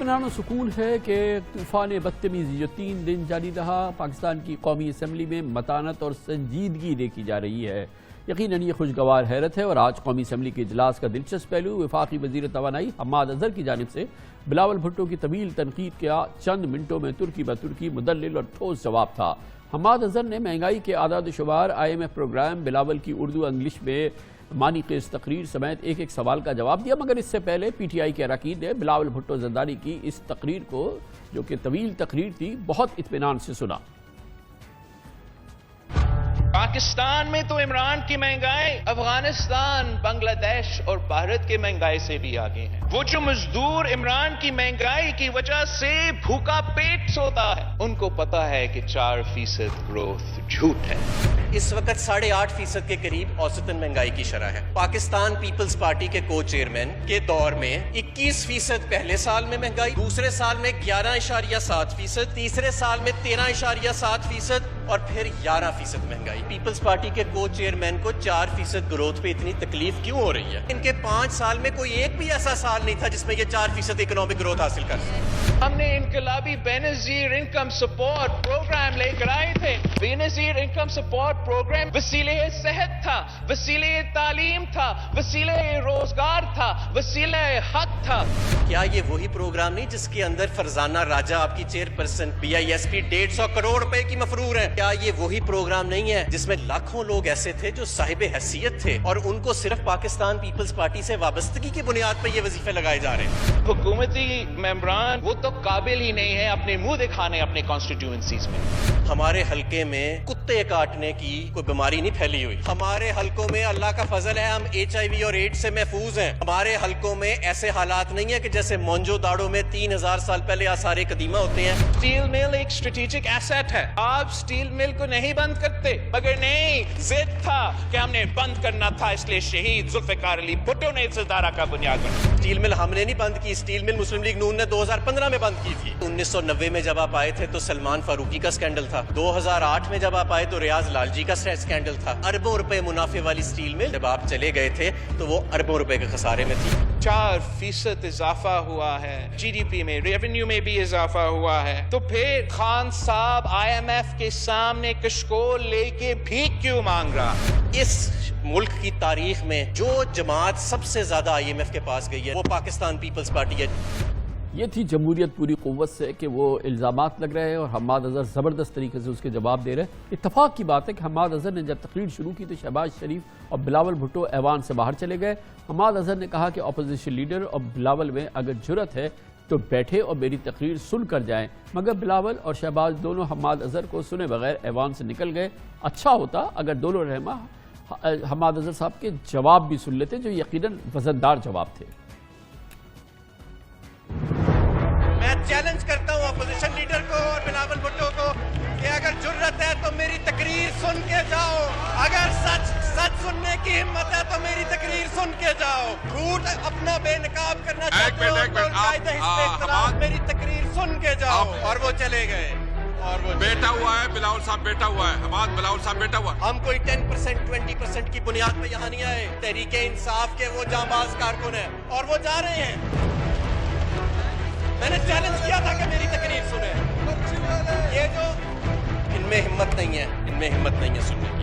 اطمینان و سکون ہے کہ طوفان بدتمیزی جو 3 دن جاری رہا پاکستان کی قومی اسمبلی میں متانت اور سنجیدگی دیکھی جا رہی ہے۔ یقیناً یہ خوشگوار حیرت ہے اور آج قومی اسمبلی کے اجلاس کا دلچسپ پہلو وفاقی وزیر توانائی حماد اظہر کی جانب سے بلاول بھٹو کی طویل تنقید کا چند منٹوں میں ترکی بترکی مدلل اور ٹھوس جواب تھا۔ حماد اظہر نے مہنگائی کے اعداد و شمار، IMF پروگرام، بلاول کی اردو انگلش میں معنی خیز تقریر سمیت ایک سوال کا جواب دیا، مگر اس سے پہلے PTI کے اراکین نے بلاول بھٹو زرداری کی اس تقریر کو، جو کہ طویل تقریر تھی، بہت اطمینان سے سنا۔ پاکستان میں تو عمران کی مہنگائی افغانستان، بنگلہ دیش اور بھارت کے مہنگائی سے بھی آگے ہے۔ وہ جو مزدور عمران کی مہنگائی کی وجہ سے بھوکا پیٹ سوتا ہے، ان کو پتا ہے کہ 4% گروتھ جھوٹ ہے۔ اس وقت 8.5% کے قریب اوسطاً مہنگائی کی شرح ہے۔ پاکستان پیپلز پارٹی کے کو چیئرمین کے دور میں 21% پہلے سال میں مہنگائی، دوسرے سال میں 11.7%، تیسرے سال میں 13.7% اور پھر 11% مہنگائی۔ پیپلز پارٹی کے کو چیئرمین کو 4% گروتھ پہ اتنی تکلیف کیوں ہو رہی ہے؟ ان کے 5 سال میں کوئی ایک بھی ایسا سال نہیں تھا جس میں یہ 4% اکنامک گروتھ حاصل کر سکے۔ ہم نے انقلابی بے نظیر انکم سپورٹ پروگرام لے کر آئے تھے۔ بے نظیر انکم سپورٹ پروگرام وسیلے صحت تھا، وسیلے تعلیم تھا، وسیلے روزگار تھا، وسیلے حق تھا۔ کیا یہ وہی پروگرام نہیں جس کے اندر فرزانہ راجہ آپ کی چیئرپرسن BISP 150 کروڑ روپے کی مفرور ہے؟ کیا یہ وہی پروگرام نہیں ہے جس میں لاکھوں لوگ ایسے تھے جو صاحب حیثیت تھے اور ان کو صرف پاکستان پیپلز پارٹی سے وابستگی کی بنیاد پہ یہ وظیفے لگائے جا رہے ہیں؟ حکومتی ممبران وہ تو قابل ہی نہیں ہے اپنے منہ دکھانے اپنے کانسٹیٹیوئنسیز میں۔ ہمارے حلقے میں کتے کاٹنے کی کوئی بیماری نہیں پھیلی ہوئی۔ ہمارے حلقوں میں اللہ کا فضل ہے ہم HIV اور ایڈز سے محفوظ ہیں۔ ہمارے حلقوں میں ایسے حالات نہیں ہیں کہ جیسے مونجو داڑو میں 3000 سال پہلے آثار قدیمہ ہوتے ہیں۔ سٹیل مل ایک اسٹریٹجک ایسٹ ہے، آپ سٹیل مل کو نہیں بند کرتے، مگر نہیں، ضد تھا کہ ہم نے بند کرنا تھا، اس لیے شہید ذوالفقار علی بھٹو نے اس ادارہ کا بنیاد بنایا۔ سٹیل مل ہم نے نہیں بند کی، سٹیل مل مسلم لیگ نون نے 2015 میں بند کی تھی۔ 1990 میں جب آپ آئے تھے تو سلمان فاروقی کا سکینڈل تھا، 2008 میں جب آپ آئے تو ریاض لال جی کا سکینڈل تھا۔ اربوں روپے منافع والی سٹیل مل جب آپ چلے گئے تھے تو وہ اربوں روپے کے خسارے میں تھی۔ 4% اضافہ ہوا ہے، GDP میں، ریونیو میں بھی اضافہ ہوا ہے، تو پھر خان صاحب IMF کے سامنے کشکول لے کے بھیک کیوں مانگ رہا؟ اس ملک کی تاریخ میں جو جماعت سب سے زیادہ IMF کے پاس گئی ہے وہ پاکستان پیپلز پارٹی ہے۔ یہ تھی جمہوریت پوری قوت سے کہ وہ الزامات لگ رہے ہیں اور حماد اظہر زبردست طریقے سے اس کے جواب دے رہے ہیں۔ اتفاق کی بات ہے کہ حماد اظہر نے جب تقریر شروع کی تو شہباز شریف اور بلاول بھٹو ایوان سے باہر چلے گئے۔ حماد اظہر نے کہا کہ اپوزیشن لیڈر اور بلاول میں اگر جرأت ہے تو بیٹھے اور میری تقریر سن کر جائیں، مگر بلاول اور شہباز دونوں حماد اظہر کو سنے بغیر ایوان سے نکل گئے۔ اچھا ہوتا اگر دونوں رہنما حماد اظہر صاحب کے جواب بھی سن لیتے، جو یقیناً وزندار جواب تھے۔ میں چیلنج کرتا ہوں اپوزیشن لیڈر کو اور بلاول بھٹو کو کہ اگر جرت ہے تو میری تقریر سن کے جاؤ، اگر سچ سننے کی ہمت ہے تو میری تقریر سن کے جاؤ۔ جھوٹ اپنا بے نقاب کرنا چاہتے ہو تو قاعدہ حزب اختلاف میری تقریر سن کے جاؤ۔ اور وہ چلے گئے اور وہ بیٹا ہوا ہے، بلاول صاحب بیٹا ہوا ہے، حماد بلاول صاحب بیٹا ہوا ہے۔ ہم کوئی 10% 20% کی بنیاد پہ یہاں نہیں آئے۔ تحریک انصاف کے وہ جانباز کارکن ہیں اور وہ جا رہے ہیں۔ میں نے چیلنج کیا تھا کہ میری تقریر سنیں، یہ جو ان میں ہمت نہیں ہے سننے کی۔